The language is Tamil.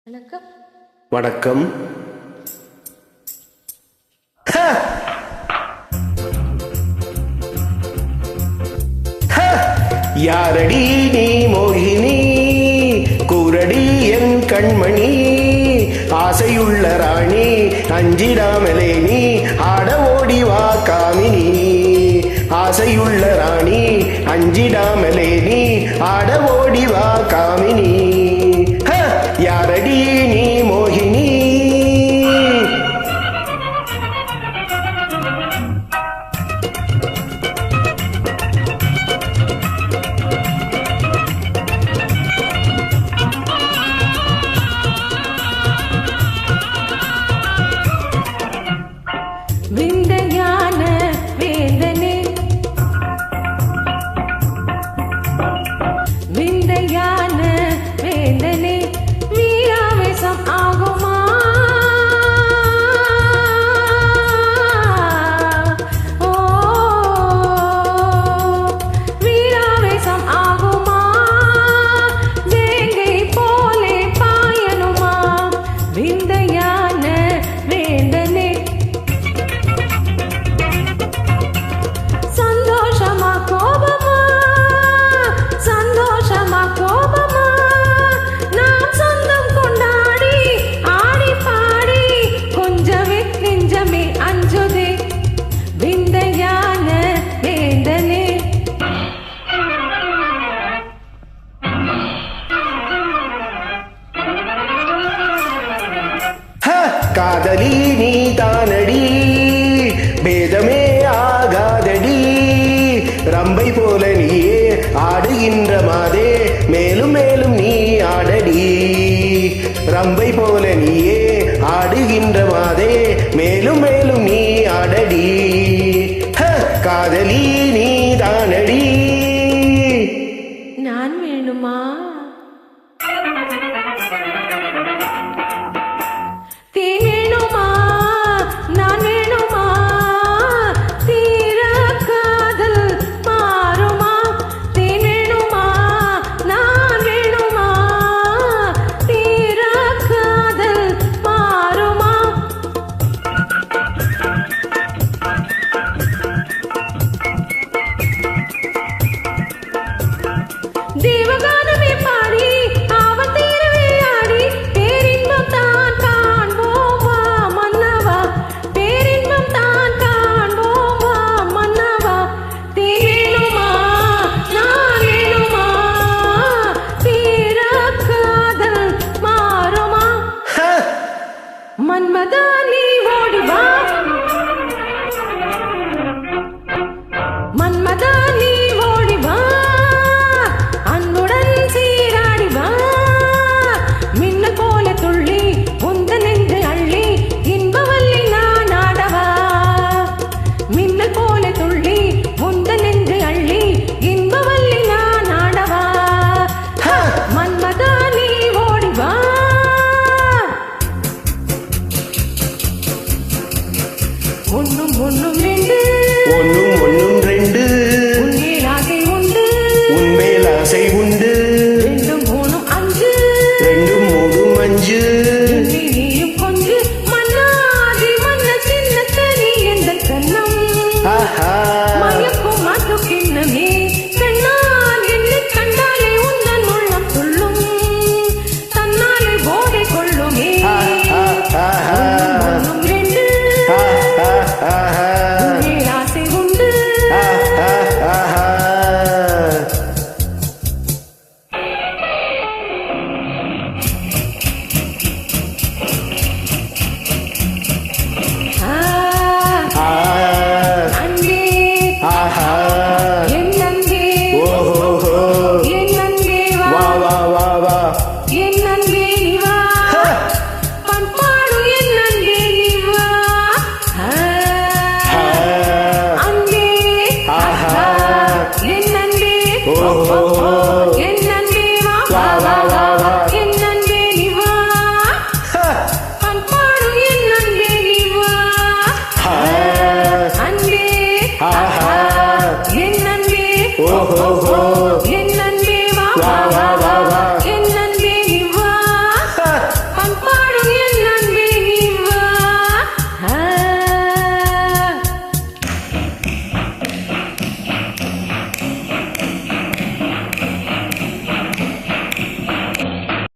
வணக்கம். வணக்கம். யாரடி நீ மோகினி, கூரடி என் கண்மணி, ஆசையுள்ள ராணி, அஞ்சிடாமலே நீ ஆட ஓடி வா காமினி. ஆசையுள்ள ராணி, அஞ்சிடாமலே நீ ஆட ஓடி வா காமினி. யாரடி நீ மோகினி. விந்தையான வேந்தனே, விந்தையான வேந்தனே, வீராவேசம் ஆகுமா? ஓ, வீராவேசம் ஆகுமா? வேங்கை போலே பாயணுமா? விந்தையான வேந்தனே, சந்தோஷமா கோபமா, சந்தோஷமா கோபமா, நாம் சொந்தம் கொண்டாடி ஆடி பாடி கொஞ்சமே நெஞ்சமே அஞ்சுதே. விந்தையான வேந்தனே, காதலி நீ தானடி, பேதமே ஆகாதடி, ரம்பை போல நீயே ஆடுகின்ற மாதே, மேலும் மேலும் நீ ஆடடி. ரம்பை போல நீயே ஆடுகின்ற மாதே, மேலும் மேலும் நீ ஆடடி. காதலி நீ தானடி. நான் வேணுமா? தேன் வேணுமா? நான் வேணுமா? தீர காதல் மாறுமா? தேன் வேணுமா? நான் வேணுமா? தீர காதல் மாறுமா? தேவகானமே பாடி அவன் தீரவே ஆடி, பேரின்பம் தான் காண்போம் வா மன்னவா, பேரின்பம் தான் காண்போம் வா மன்னவா. தேன் வேணுமா? நான் வேணுமா? தீர காதல் மாறுமா? மன்மதா நீ ஓடி வா, மன்மதா நீ ஓடி வா, அன்புடன் சீராடி வா. மின்னல் போல துள்ளி உந்த நெஞ்சு அள்ளி, இன்பவல்லி நான் ஆடவா. மின்னல் போல துள்ளி உந்த நெஞ்சு அள்ளி, இன்பவல்லி நான் ஆடவா. மன்மதா நீ ஓடி வா. ஒன்னும் ஒன்னும் ரெண்டு, ஒன்னும் ஒன்னும் ரெண்டு, உன்மேல் ஆசை உண்டு, உன்மேல் ஆசை உண்டு, ரெண்டும் மூணும் அஞ்சு, ரெண்டும் மூணும் அஞ்சு. நீ நீயும் கொஞ்சு மன்னாதி மன்ன சின்ன தனி எந்த கண்ணம் ஆஹா. மயக்கும் மாட்டு கிண்ணமே, கண்ணால் என்னை கண்டாலே உந்தன் உள்ளம் துள்ளும், தன்னாலே போதை கொள்ளுமே. ஒன்னும் ரெண்டு, உன்மேல் ஆசை உண்டு. ஆ, அன்பே, என் அன்பே, என் அன்பே வா, என் அன்பே